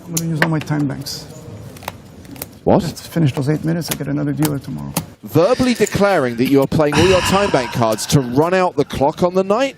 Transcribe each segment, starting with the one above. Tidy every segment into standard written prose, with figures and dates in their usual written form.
I'm gonna use all my time banks. What? Just finish those 8 minutes, I get another dealer tomorrow. Verbally declaring that you are playing all your time bank cards to run out the clock on the night?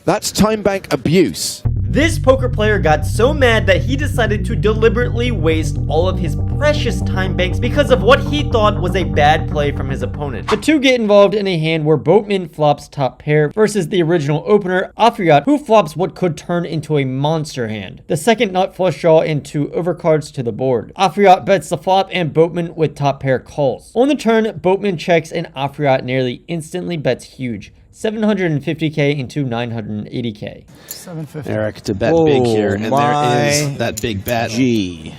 That's time bank abuse. This poker player got so mad that he decided to deliberately waste all of his precious time banks because of what he thought was a bad play from his opponent. The two get involved in a hand where Boatman flops top pair versus the original opener, Afriat, who flops what could turn into a monster hand. The second nut flush draw into overcards to the board. Afriat bets the flop and Boatman with top pair calls. On the turn, Boatman checks and Afriat nearly instantly bets huge. 750k into 980k. 750. Eric to bet big here, and there is that big bet. Gee,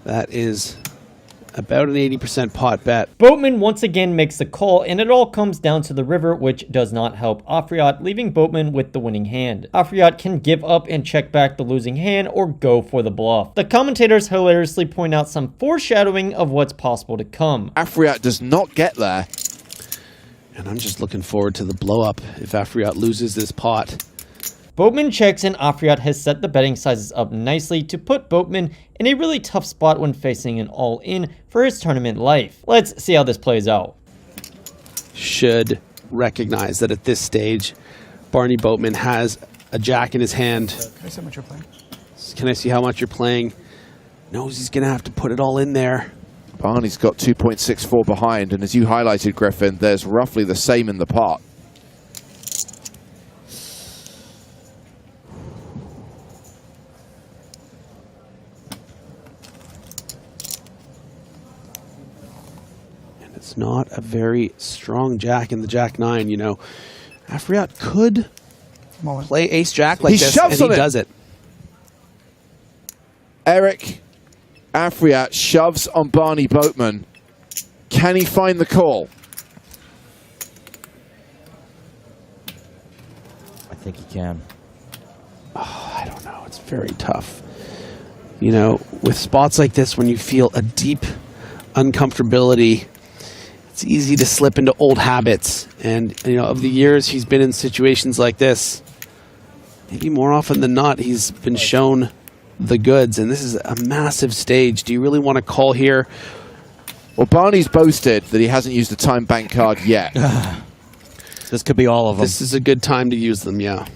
that is about an 80% pot bet. Boatman once again makes the call, and it all comes down to the river, which does not help Afriat, leaving Boatman with the winning hand. Afriat can give up and check back the losing hand or go for the bluff. The commentators hilariously point out some foreshadowing of what's possible to come. Afriat does not get there. And I'm just looking forward to the blow up if Afriat loses this pot. Boatman checks and Afriat has set the betting sizes up nicely to put Boatman in a really tough spot when facing an all-in for his tournament life. Let's see how this plays out. Should recognize that at this stage, Barney Boatman has a jack in his hand. Can I see how much you're playing? Can I see how much you're playing? Knows he's going to have to put it all in there. Barney's got 2.64 behind, and as you highlighted, Griffin, there's roughly the same in the pot. And it's not a very strong jack in the jack-9, you know. Afriat could play ace-jack like this, and he does it. Eric Afriat shoves on Barney Boatman. Can he find the call? I think he can. Oh, I don't know. It's very tough. You know, with spots like this, when you feel a deep uncomfortability, it's easy to slip into old habits. And, you know, of the years he's been in situations like this, maybe more often than not, he's been shown the goods, and this is a massive stage. Do you really want to call here? Well, Barney's boasted that he hasn't used a time bank card yet. This could be all of them. This is a good time to use them, yeah.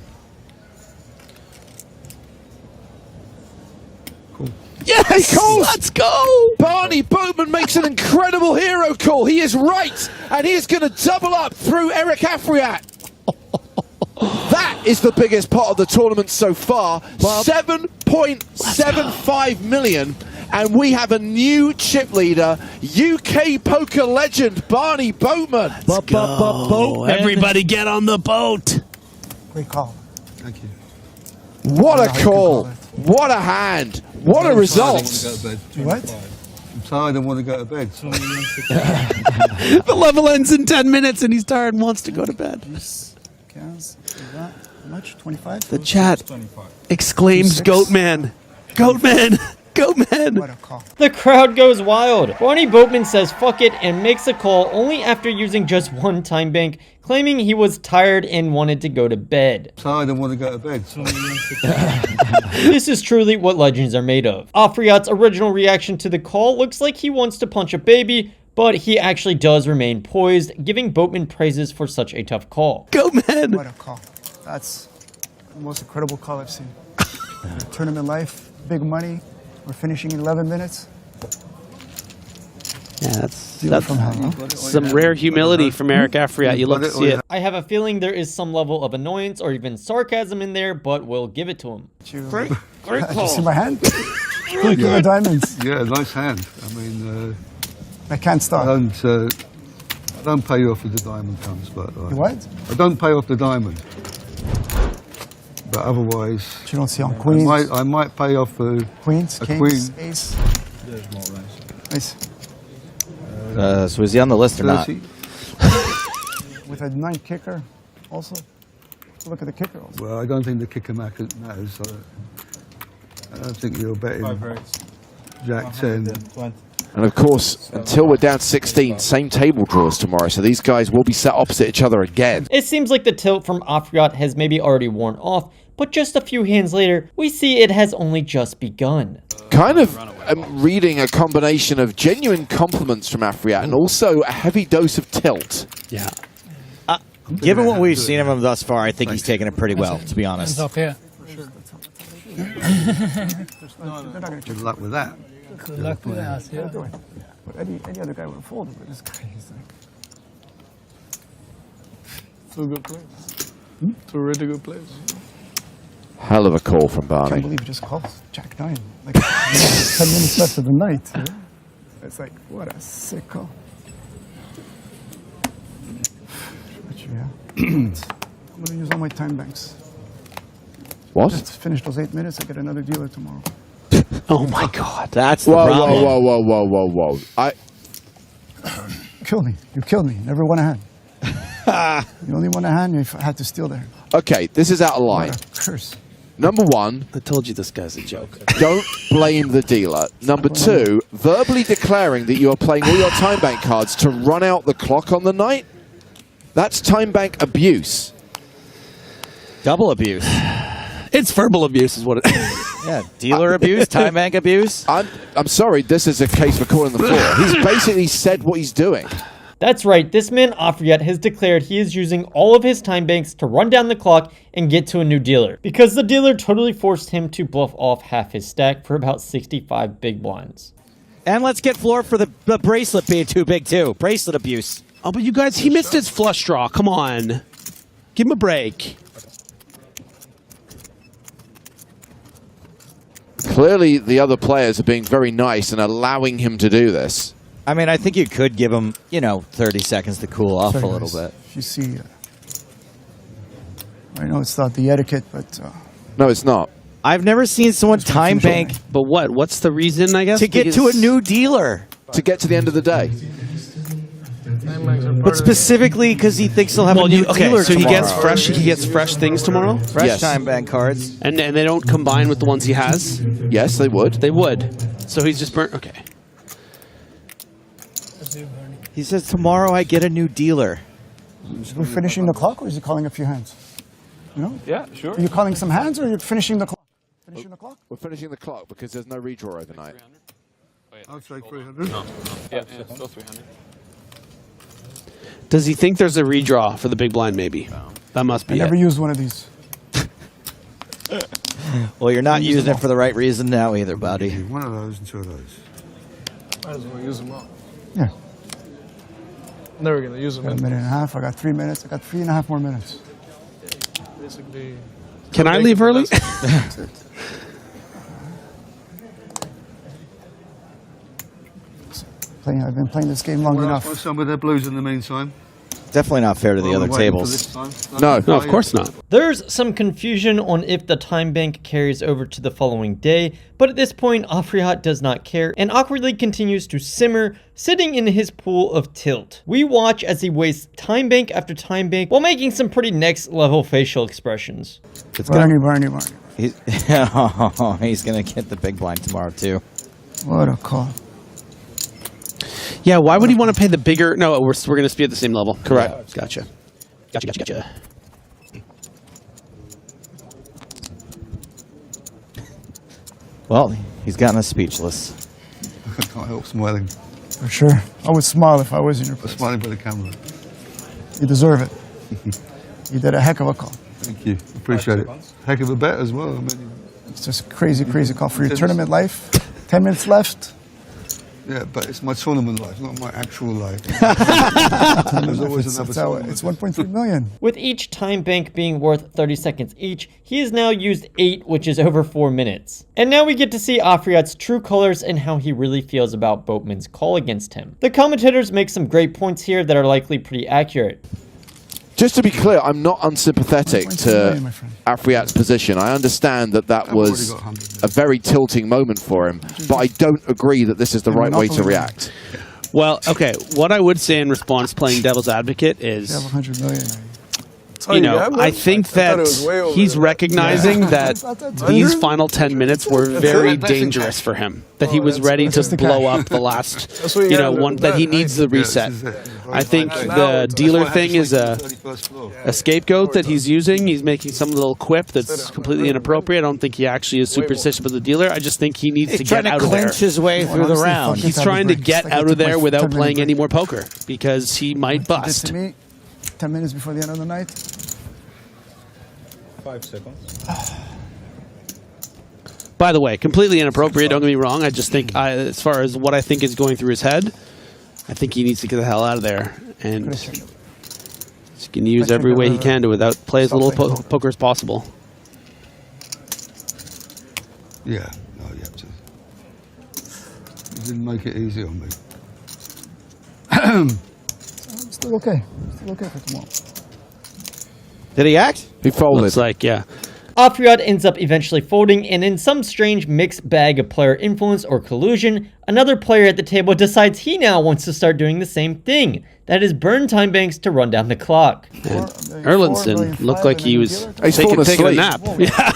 Cool. Yes! He calls! Let's go! Barney Boatman makes an incredible hero call. He is right, and he is going to double up through Eric Afriat. That is the biggest pot of the tournament so far, 7.75 million, and we have a new chip leader, UK poker legend Barney Boatman. Let's go. Everybody get on the boat. Great call. Thank you. What a call. What a hand. What a result. What? I'm tired and want to go to bed. The level ends in 10 minutes and he's tired and wants to go to bed. How much? 25? The chat exclaims Goatman. Goatman. Goatman. What a call. The crowd goes wild. Barney Boatman says fuck it and makes a call only after using just one time bank, claiming he was tired and wanted to go to bed. Tired and want to go to bed. This is truly what legends are made of. Afriat's original reaction to the call looks like he wants to punch a baby, but he actually does remain poised, giving Boatman praises for such a tough call. Goatman. What a call. That's the most incredible call I've seen. Tournament life, big money. We're finishing in 11 minutes. Yeah, that's from hell, huh? some rare humility from Eric Afriat. You love to see it. I have a feeling there is some level of annoyance or even sarcasm in there, but we'll give it to him. Great Did call. you see my hand? Look at the diamonds. Yeah, nice hand. I mean, I can't I stop. don't pay you off if the diamond comes, but You what? I don't pay off the diamond. But otherwise, But you don't see on queens. I might pay off the Queens, a kings, queen. ace. Nice. So is he on the list or not? 30. With a 9 kicker also. Look at the kicker also. Well, I don't think the kicker matters. I don't think you're betting Jack 10. And of course, until we're down 16, same table draws tomorrow, so these guys will be set opposite each other again. It seems like the tilt from Afriat has maybe already worn off, but just a few hands later, we see it has only just begun. Kind of reading a combination of genuine compliments from Afriat and also a heavy dose of tilt. Yeah. Given what we've seen of him thus far, I think he's taken it pretty well, to be honest. Good luck with that. Good luck with us, yeah. But any other guy would have folded, but this guy is like... Two good plays. Two really good plays. Hell of a call from I Barney. can't believe he just calls Jack 9. Like 10 minutes left of the night. It's like, what a sick call. But yeah. I'm going to use all my time banks. What? Just finish those 8 minutes, I get another dealer tomorrow. Oh my God. That's the Whoa, problem. whoa. You killed me. You killed me. Never won a hand. You only won a hand, you had to steal the hand. Okay, this is out of line. What a curse. Number one, I told you this guy's a joke. don't blame the dealer. Number two, verbally declaring that you are playing all your time bank cards to run out the clock on the night. That's time bank abuse. Double abuse. It's verbal abuse is what it is. Yeah, dealer abuse, time bank abuse. I'm sorry, this is a case for calling the floor. He's basically said what he's doing. That's right, this man Afriat has declared he is using all of his time banks to run down the clock and get to a new dealer, because the dealer totally forced him to bluff off half his stack for about 65 big blinds. And let's get floor for the bracelet being too big, too. Bracelet abuse. Oh, but you guys, he missed his flush draw. Come on. Give him a break. Clearly, the other players are being very nice and allowing him to do this. I mean, I think you could give him, 30 seconds to cool off a little bit. If you see, I know it's not the etiquette, but No, it's not. I've never seen someone time bank But what? What's the reason, I guess? to get to a new dealer. To get to the end of the day. But specifically because he thinks he'll have a new dealer so tomorrow. he gets fresh things tomorrow? Fresh Yes. time bank cards. And they don't combine with the ones he has? Yes, they would. They would. So he's just burnt. Okay. He says, tomorrow I get a new dealer. we're finishing the clock, or is he calling a few hands? You know? Yeah, sure. Are you calling some hands, or are you finishing the clock? Finishing the clock? We're finishing the clock because there's no redraw overnight. I'll say 300. Yeah, still 300. Does he think there's a redraw for the big blind, maybe? That must I be never it. used one of these. Well, you're not using it for the right reason now either, buddy. One of those and two of those. Might as well use them all. Yeah. Never gonna use them. Got a minute and a half. I got 3 minutes. I got 3.5 more minutes. Basically. Can I leave early? That's it. I've been playing this game long Want enough. some of their blues in the meantime? Definitely not fair to the While other we're waiting for tables. this time. No. No, of course not. There's some confusion on if the time bank carries over to the following day, but at this point, Afriat does not care and awkwardly continues to simmer, sitting in his pool of tilt. We watch as he wastes time bank after time bank while making some pretty next level facial expressions. Barney. He's going to get the big blind tomorrow, too. What a call. Yeah, why would he want to pay the bigger? No, we're going to be at the same level. Correct. Gotcha. Gotcha. Well, he's gotten us speechless. I can't help smiling. For sure. I would smile if I was in your I'm place. smiling for the camera. You deserve it. You did a heck of a call. Thank you. Appreciate it. Heck of a bet as well. I mean, It's just a crazy call for your tournament life. 10 minutes left. yeah, but it's my tournament life, not my actual life. There's always another tournament. It's 1.3 million. With each time bank being worth 30 seconds each, he has now used 8, which is over 4 minutes. And now we get to see Afriat's true colors and how he really feels about Boatman's call against him. The commentators make some great points here that are likely pretty accurate. Just to be clear, I'm not unsympathetic 1.2 to million, my friend. Afriat's position. I understand that I've was already got 100. a very tilting moment for him, but I don't agree that this is the right way to react. Well, okay. What I would say in response, playing devil's advocate, You have is 100 million. you know, I think that he's recognizing that these final 10 minutes were very dangerous for him. That he was ready to blow up the last, you know, one that he needs the reset. I think the dealer thing is a scapegoat that he's using. He's making some little quip that's completely inappropriate. I don't think he actually is superstitious with the dealer. I just think he needs to get out of there. Clinch his way through the round. He's trying to get out of there without playing any more poker because he might bust. 10 minutes before the end of the night. 5 seconds. By the way, completely inappropriate, don't get me wrong. I just think, as far as what I think is going through his head, I think he needs to get the hell out of there. And he can use every way he can to play as little poker as possible. Yeah, no, you have to. You didn't make it easy on me. Still okay. Still okay for tomorrow. Did he act? He folded. Looks like, yeah. Afriat ends up eventually folding, and in some strange mixed bag of player influence or collusion, another player at the table decides he now wants to start doing the same thing. That is burn time banks to run down the clock. And Erlandson looked like he was taking a nap. Yeah.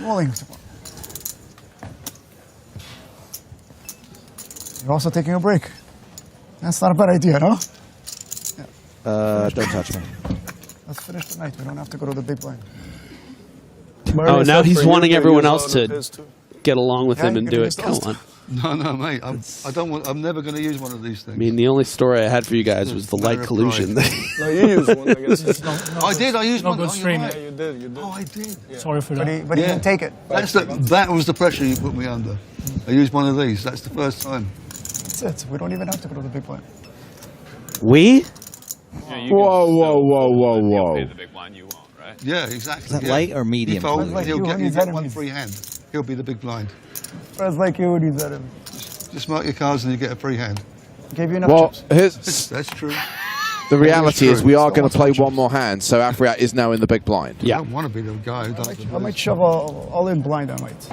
Rolling tomorrow. You're also taking a break. That's not a bad idea, no? Don't touch me. Let's finish the night. We don't have to go to the big blind. Oh, now he's wanting everyone else to get along with him and do it. Come on. No, mate. I'm never going to use one of these things. I mean, the only story I had for you guys was the light collusion. No, you used one, I guess. I did. I used one. Good stream. Right. Yeah, you did. Oh, I did. Yeah. Sorry for that. But he didn't take it. That was the pressure you put me under. I used one of these. That's the first time. That's it. We don't even have to go to the big blind. We? Whoa. Pay the big blind, you won't, right? Yeah, exactly. Is that light or medium? He'll get one free hand. He'll be the big blind. Friends like you when he's at him. Just mark your cards and you get a free hand. Gave you enough Well, chips. That's true. the reality is we are going to play chips. one more hand, so Afriat is now in the big blind. I Yeah. don't want to be the guy who does I might shove all in blind, I might.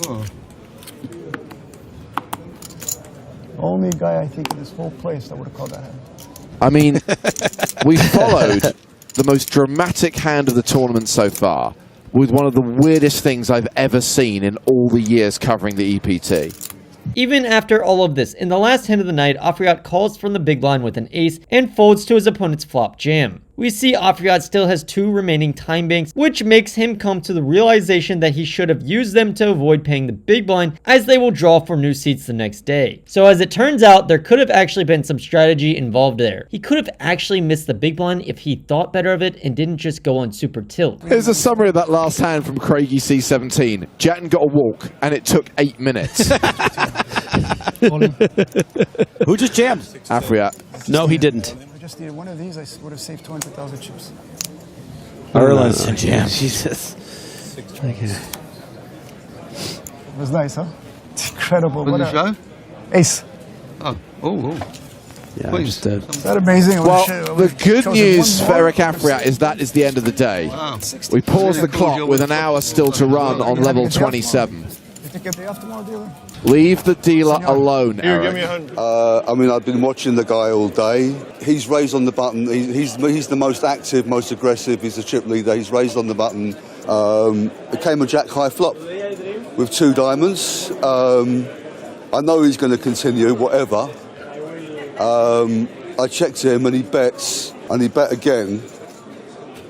Oh. Only guy I think in this whole place that would have called that hand. I mean, we followed the most dramatic hand of the tournament so far with one of the weirdest things I've ever seen in all the years covering the EPT. Even after all of this, in the last hand of the night, Afriat calls from the big blind with an ace and folds to his opponent's flop jam. We see Afriat still has 2 remaining time banks, which makes him come to the realization that he should have used them to avoid paying the big blind, as they will draw for new seats the next day. So as it turns out, there could have actually been some strategy involved there. He could have actually missed the big blind if he thought better of it and didn't just go on super tilt. Here's a summary of that last hand from Craigie C17. Jatin got a walk, and it took 8 minutes. Who just jammed? Afriat. No, he didn't. I just needed one of these. I would have saved 200,000 chips. Erlandson jam. Jesus. It was nice, huh? It's incredible. What did you show? Ace. Oh. Yeah, Please. just Is that amazing? Well, the good news for Eric Afriat is that is the end of the day. Wow. We pause the clock with an hour still to run on level 27. You think you'll be off tomorrow, dealer? Leave the dealer alone, Here, give Eric. me 100. I mean, I've been watching the guy all day. He's raised on the button. He's the most active, most aggressive. He's the chip leader. He's raised on the button. It came a jack high flop with 2 diamonds. I know he's going to continue, whatever. I checked him and he bets, and he bet again.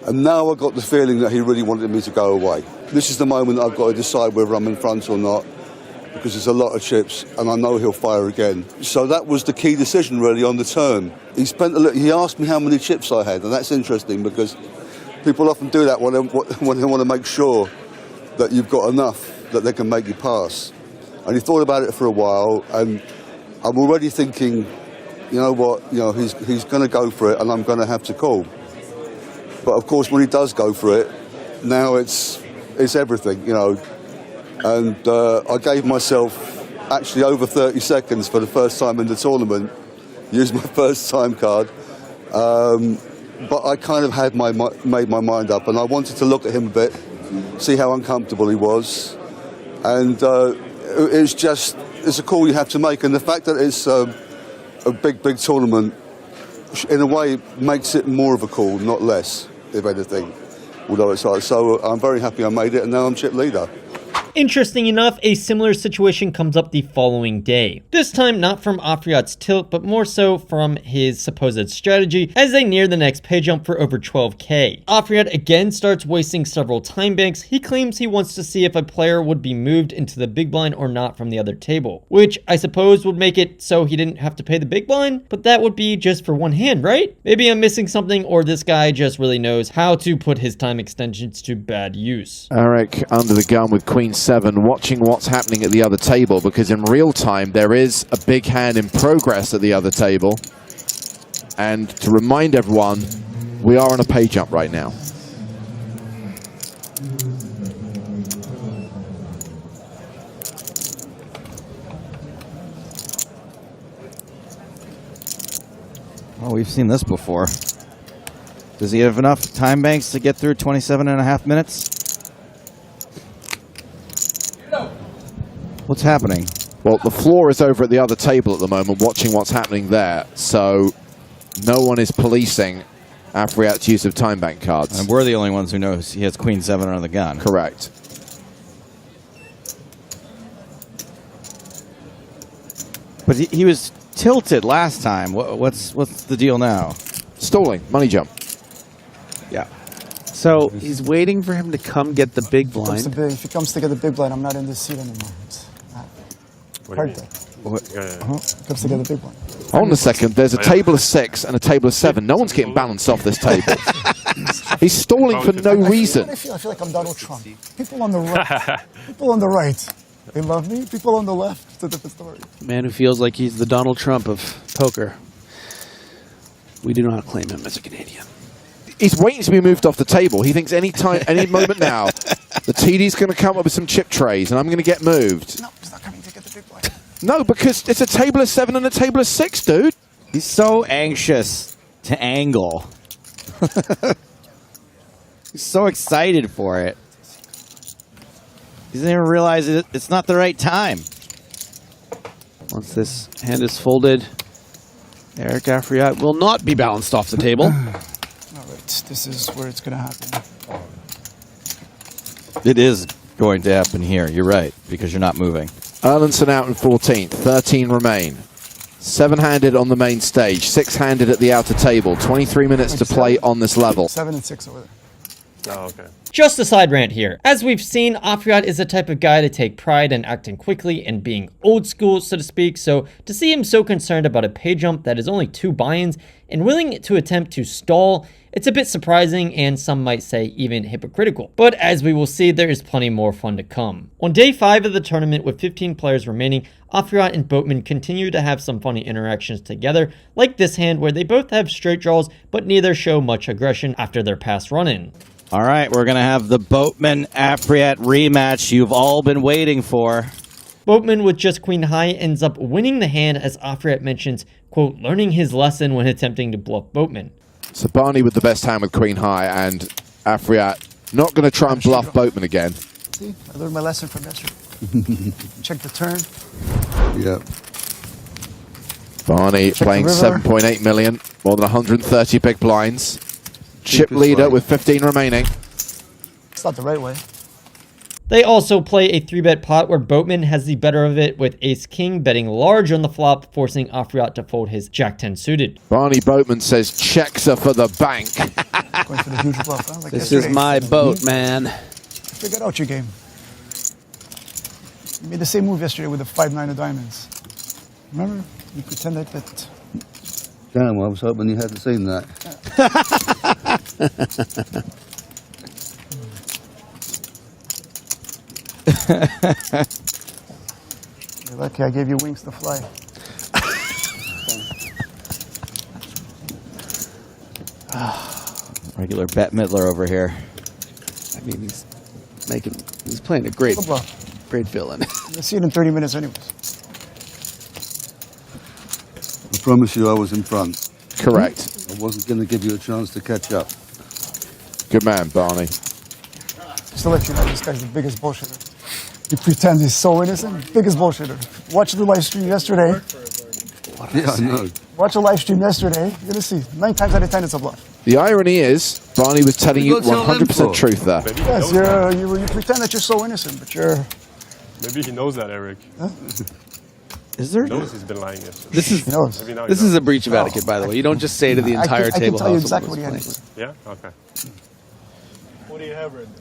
And now I got the feeling that he really wanted me to go away. This is the moment I've got to decide whether I'm in front or not, because there's a lot of chips, and I know he'll fire again. So that was the key decision, really, on the turn. He asked me how many chips I had, and that's interesting because people often do that when they want to make sure that you've got enough that they can make you pass. And he thought about it for a while, and I'm already thinking, you know what, he's going to go for it, and I'm going to have to call. But of course, when he does go for it, now it's everything, And I gave myself actually over 30 seconds for the first time in the tournament, used my first time card. But I kind of had made my mind up, and I wanted to look at him a bit, see how uncomfortable he was. And it's a call you have to make. And the fact that it's a big tournament, in a way, makes it more of a call, not less, if anything. Although it's like, so I'm very happy I made it, and now I'm chip leader. Interesting enough, a similar situation comes up the following day. This time not from Afriat's tilt, but more so from his supposed strategy as they near the next pay jump for over 12k. Afriat again starts wasting several time banks. He claims he wants to see if a player would be moved into the big blind or not from the other table, which I suppose would make it so he didn't have to pay the big blind, but that would be just for one hand, right? Maybe I'm missing something, or this guy just really knows how to put his time extensions to bad use. Eric under the gun with Queen 7, watching what's happening at the other table, because in real time there is a big hand in progress at the other table. And to remind everyone, we are on a pay jump right now. Well, we've seen this before. Does he have enough time banks to get through 27.5 minutes? What's happening? Well, the floor is over at the other table at the moment, watching what's happening there. So no one is policing Afriat's use of time bank cards. And we're the only ones who know he has Queen 7 under the gun. Correct. But he was tilted last time. What's the deal now? Stalling, money jump. Yeah. So he's waiting for him to come get the big blind. If he comes to get the big blind, I'm not in this seat anymore. It's hard to. He comes to get the big blind. Hold on a second. There's a table of 6 and a table of 7. No one's getting balanced off this table. He's stalling for no reason. I feel like I'm Donald Trump. People on the right, they love me. People on the left, it's a different story. A man who feels like he's the Donald Trump of poker. We do not claim him as a Canadian. He's waiting to be moved off the table. He thinks any moment now, the TD's going to come up with some chip trays and I'm going to get moved. No, he's not coming to get the big blind. No, because it's a table of 7 and a table of 6, dude. He's so anxious to angle. He's so excited for it. He doesn't even realize it's not the right time. Once this hand is folded, Eric Afriat will not be balanced off the table. All right, this is where it's going to happen. It is going to happen here. You're right, because you're not moving. Erlandson out in 14th. 13 remain. 7-handed on the main stage. 6-handed at the outer table. 23 minutes to play on this level. 7 and 6 over there. Oh, okay. Just a side rant here. As we've seen, Afriat is the type of guy to take pride in acting quickly and being old school, so to speak, so to see him so concerned about a pay jump that is only 2 buy-ins and willing to attempt to stall, it's a bit surprising and some might say even hypocritical. But as we will see, there is plenty more fun to come. On day 5 of the tournament with 15 players remaining, Afriat and Boatman continue to have some funny interactions together, like this hand where they both have straight draws but neither show much aggression after their past run-in. All right, we're going to have the Boatman Afriat rematch you've all been waiting for. Boatman with just queen high ends up winning the hand as Afriat mentions, quote, learning his lesson when attempting to bluff Boatman. So Barney with the best hand with queen high, and Afriat not going to try and bluff Boatman again. See, I learned my lesson from yesterday. Check the turn. Yeah. Barney playing 7.8 million, more than 130 big blinds. Chip leader with 15 remaining. It's not the right way. They also play a 3-bet pot where Boatman has the better of it with ace-king betting large on the flop, forcing Afriat to fold his jack-10 suited. Barney Boatman says checks are for the bank. Going for the huge bluff, huh? Like This yesterday. is my boat, man. Figured out your game. You made the same move yesterday with the 5-9 of diamonds. Remember? You pretended that... Damn, I was hoping you hadn't seen that. You're lucky I gave you wings to fly. Regular Bette Midler over here. I mean, he's playing a great villain. You'll see it in 30 minutes anyways. I promise you I was in front. Correct. I wasn't going to give you a chance to catch up. Good man, Barney. Just to let you know, this guy's the biggest bullshitter. He pretends he's so innocent. Biggest bullshitter. Watch the live stream yesterday. Yeah, I know. Watch a live stream yesterday. You're going to see 9 times out of 10 it's a bluff. The irony is, Barney was telling you What you gonna tell them 100% for? truth there. Maybe he Yes, knows you pretend that you're so innocent, but you're... Maybe he knows that, Eric. Is there? He knows he's been lying yesterday. This is He knows. Maybe now he this knows. is a breach of etiquette, by the way. You don't just say to the entire I can table tell you how exactly what someone he was had. playing. Yeah? Okay. What do you have right now?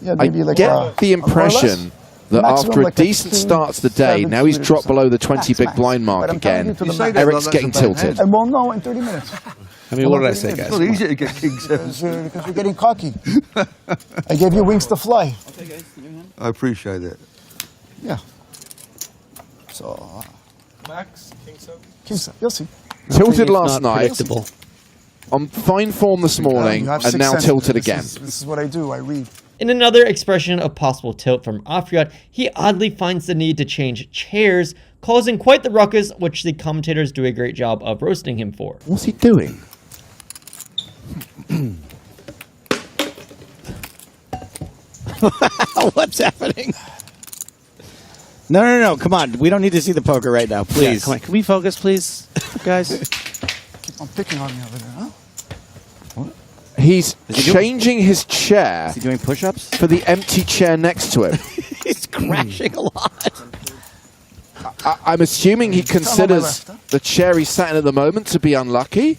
Yeah, I maybe like get the more or less. impression that Maximum after a like a decent 15, start to the day, now he's 17%. dropped below the 20 big Max. blind mark But I'm telling again. you to the You say max. that Eric's like getting that's a bad tilted. hand. And we'll know in 30 minutes. I mean, what did I say, It's It's guys? not easy to get king seven. Because you're getting cocky. I gave you wings to fly. I appreciate it. Yeah. So, Max, King 7. you'll see. Tilted It's last not night, predictable. on fine form this morning, You have and sixth now sense. tilted This again. This is what I do. I read. In another expression of possible tilt from Afriat, he oddly finds the need to change chairs, causing quite the ruckus, which the commentators do a great job of roasting him for. What's he doing? What's happening? No. Come on. We don't need to see the poker right now, please. Yeah, come on. Can we focus, please, guys? Keep on picking on me over there, huh? He's he doing- changing his chair Is he doing push-ups? for the empty chair next to him. He's crashing a lot. I'm assuming he on my considers left, huh? the chair he's sat in at the moment to be unlucky,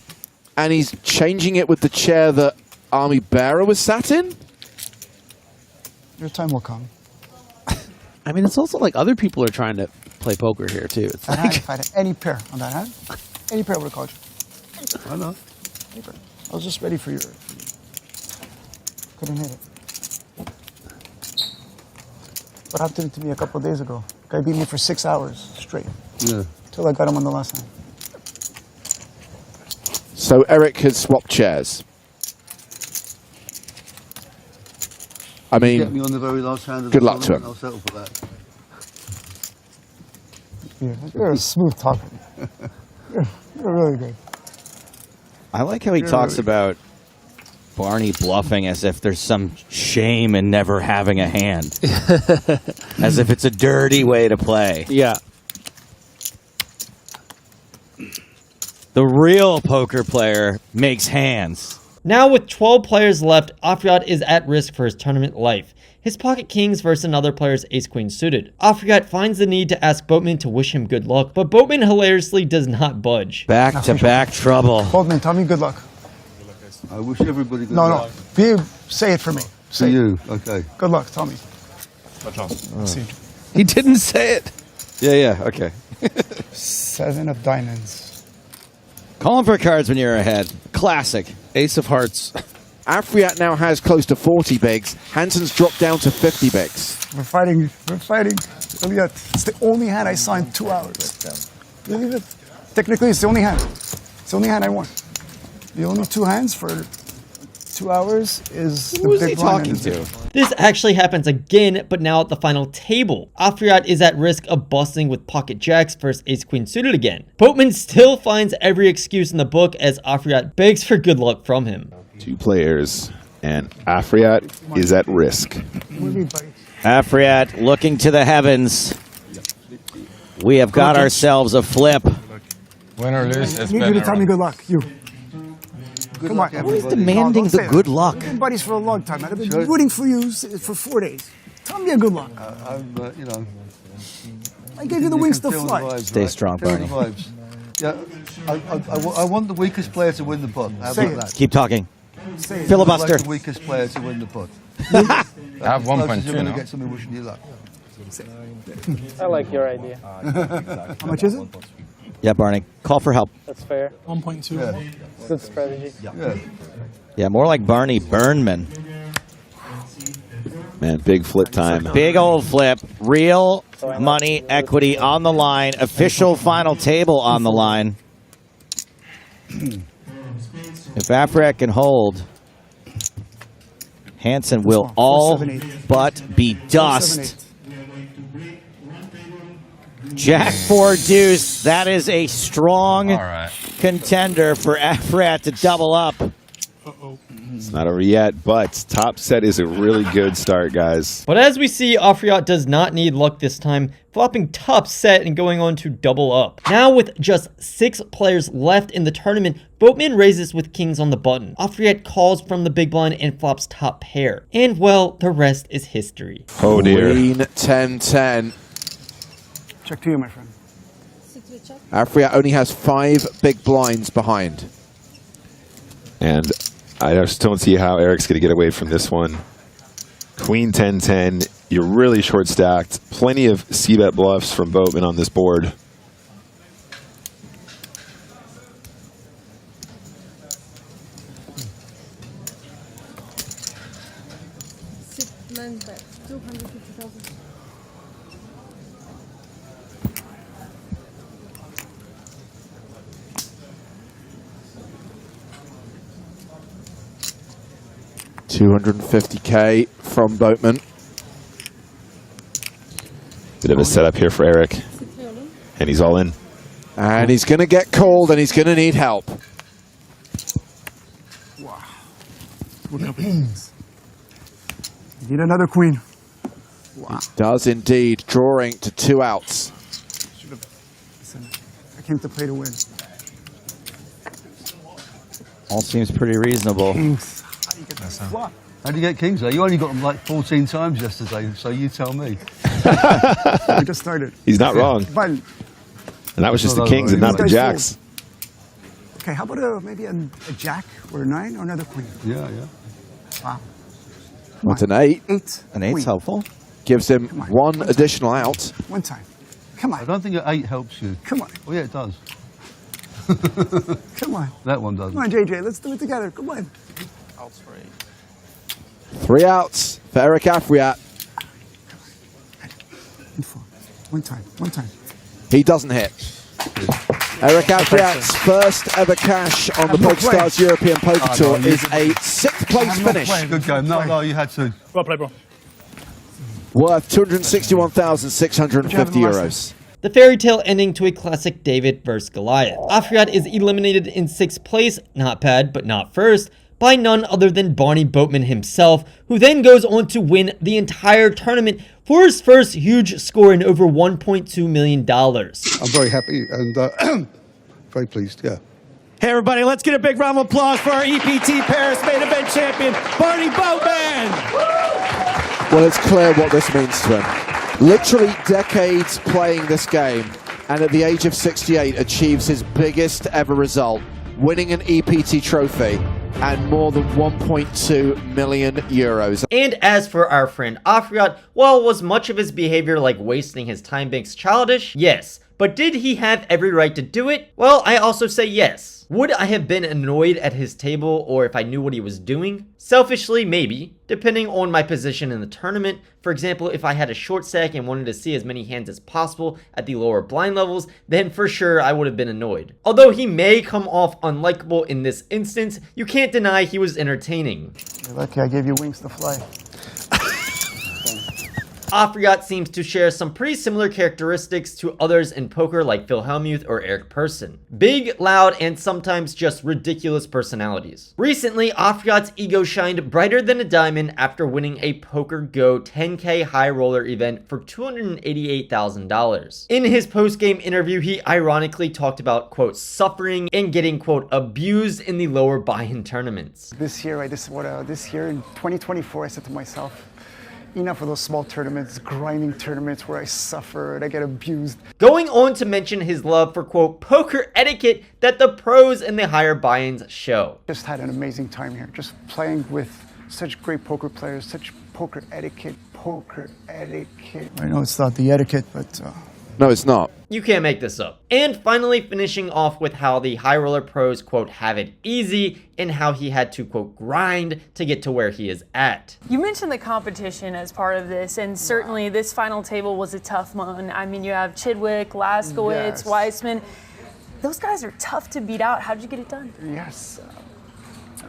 and he's changing it with the chair that Army Bearer was sat in. Your time will come. I mean, it's also like other people are trying to play poker here, too. It's That hand, like, if I had any pair on that hand, any pair would have called you. I know. Any pair. I was just ready for you. Couldn't hit it. What happened to me a couple of days ago? Guy beat me for 6 hours straight. Yeah. Till I got him on the last hand. So Eric has swapped chairs. I Get me mean, on the very last hand of good the luck to tournament, him. I'll settle for that. You're a smooth talker. You're really good. I like how he talks about Barney bluffing as if there's some shame in never having a hand. As if it's a dirty way to play. yeah. The real poker player makes hands. Now with 12 players left, Afriat is at risk for his tournament life. His pocket kings versus another player's ace-queen suited. Afriat finds the need to ask Boatman to wish him good luck, but Boatman hilariously does not budge. Back-to-back trouble. Boatman, tell me good luck. I wish everybody good No, luck. say it for me. To Say it. you, okay. Good luck, tell me. Much chance. See. He didn't say it. Yeah, okay. 7 of diamonds. Calling for cards when you're ahead. Classic. Ace of hearts. Afriat now has close to 40 bigs. Hanson's dropped down to 50 bigs. We're fighting. Elliot, it's the only hand I saw in 2 hours. Believe it? Technically, it's the only hand. It's the only hand I won. The only 2 hands for 2 hours is the Who is big he blind talking and the to? big- This actually happens again, but now at the final table. Afriat is at risk of busting with pocket jacks versus ace-queen suited again. Boatman still finds every excuse in the book as Afriat begs for good luck from him. 2 players, and Afriat is at risk. With me, buddy. Afriat looking to the heavens. We have got ourselves a flip. Win or lose, I need you to tell me good luck. You. Good Come luck, on. everybody. Who's demanding No, don't the say good that. luck? We've been buddies for a long time. I've been Sure. rooting for you for 4 days. Tell me a good luck. I'm, you know. I gave you the wings to feel the fly. vibes, Stay right? strong, Feel Barney. the vibes. Yeah, I want the weakest player to win the pot. How Say about it. that? Keep talking. Say it. Filibuster. I'd like the weakest player to win the pot. I have You're 1.2 going to now. get somebody wishing you luck. I like your idea. How much is it? Yeah, Barney. Call for help. That's fair. 1.2. Yeah, Good strategy. yeah. Yeah, more like Barney Burnman. Man, big flip time. Big old flip. Real money equity on the line. Official final table on the line. If Afriat can hold, Hansen will Four, all 7, 8. but be 7, dust. 8. Jack 4 deuce. That is a strong All right. contender for Afriat to double up. It's not over yet, but top set is a really good start, guys. But as we see, Afriat does not need luck this time, flopping top set and going on to double up. Now with just 6 players left in the tournament, Boatman raises with kings on the button. Afriat calls from the big blind and flops top pair. And well, the rest is history. Oh dear. Queen 10-10. Check to you, my friend. Afriat only has 5 big blinds behind. And I just don't see how Eric's going to get away from this one. Queen 10-10. You're really short stacked. Plenty of c-bet bluffs from Boatman on this board. $250K from Boatman. Bit of a setup here for Eric. And he's all in. And he's going to get called and he's going to need help. Wow. Need another queen. Wow. Does indeed, drawing to 2 outs. Listen, I came to play to win. All seems pretty reasonable. Kings. How do you get that? Wow. How do you get kings though? You only got them like 14 times yesterday, so you tell me. We just started. He's not wrong. But, And that was just the kings and not the jacks. okay, how about maybe a jack or a 9 or another queen? Yeah, yeah. Wow. What's an 8? 8. An 8's helpful. Gives him 1 additional out. One time. Come I on. don't think an 8 helps you. Come on. Oh yeah, it does. Come on. That one doesn't. Come on, JJ. Let's do it together. Come on. 3 outs for Eric Afriat. One time. One time. He doesn't hit. Eric Afriat's first ever cash on the PokerStars European Poker Tour is a 6th place finish. Good game. No, you had to. Well played, bro. Worth €261,650. The fairy tale ending to a classic David vs. Goliath. Afriat is eliminated in 6th place, not bad, but not first, by none other than Barney Boatman himself, who then goes on to win the entire tournament for his first huge score in over $1.2 million. I'm very happy and very pleased, yeah. Hey everybody, let's get a big round of applause for our EPT Paris main event champion, Barney Boatman! Well, it's clear what this means to him. Literally decades playing this game, and at the age of 68 achieves his biggest ever result, winning an EPT trophy and more than 1.2 million euros. And as for our friend Afriat, while was much of his behavior like wasting his time banks childish? Yes. But did he have every right to do it? Well, I also say yes. Would I have been annoyed at his table or if I knew what he was doing? Selfishly, maybe, depending on my position in the tournament. For example, if I had a short stack and wanted to see as many hands as possible at the lower blind levels, then for sure I would have been annoyed. Although he may come off unlikable in this instance, you can't deny he was entertaining. You're lucky I gave you wings to fly. Afriat seems to share some pretty similar characteristics to others in poker like Phil Hellmuth or Eric Persson. Big, loud, and sometimes just ridiculous personalities. Recently, Afriat's ego shined brighter than a diamond after winning a Poker Go 10K high roller event for $288,000. In his post-game interview, he ironically talked about, quote, suffering and getting, quote, abused in the lower buy-in tournaments. This year in 2024, I said to myself, enough of those small tournaments, grinding tournaments where I suffer and I get abused. Going on to mention his love for, quote, poker etiquette that the pros and the higher buy-ins show. Just had an amazing time here, just playing with such great poker players, such poker etiquette. I know it's not the etiquette, but... No, it's not. You can't make this up. And finally finishing off with how the high roller pros, quote, have it easy and how he had to, quote, grind to get to where he is at. You mentioned the competition as part of this, and certainly this final table was a tough one. I mean, you have Chidwick, Laskowitz, Weissman. Those guys are tough to beat out. How did you get it done? Yes.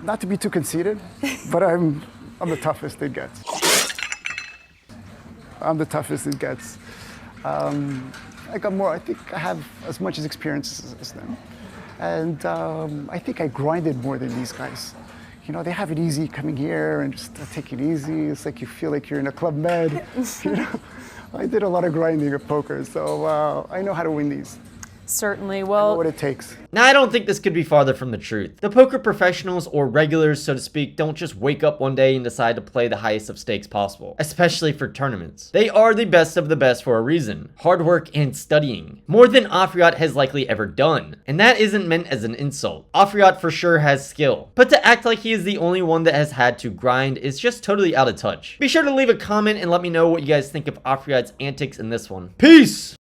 Not to be too conceited, but I'm the toughest it gets. I'm the toughest it gets. I think I have as much experience as them. And I think I grinded more than these guys. you know, they have it easy coming here and just take it easy. It's like you feel like you're in a Club Med. You know, I did a lot of grinding at poker, so I know how to win these. Certainly. I know Well, what it takes. Now, I don't think this could be farther from the truth. The poker professionals, or regulars, so to speak, don't just wake up one day and decide to play the highest of stakes possible, especially for tournaments. They are the best of the best for a reason. Hard work and studying. More than Afriat has likely ever done. And that isn't meant as an insult. Afriat for sure has skill. But to act like he is the only one that has had to grind is just totally out of touch. Be sure to leave a comment and let me know what you guys think of Afriat's antics in this one. Peace!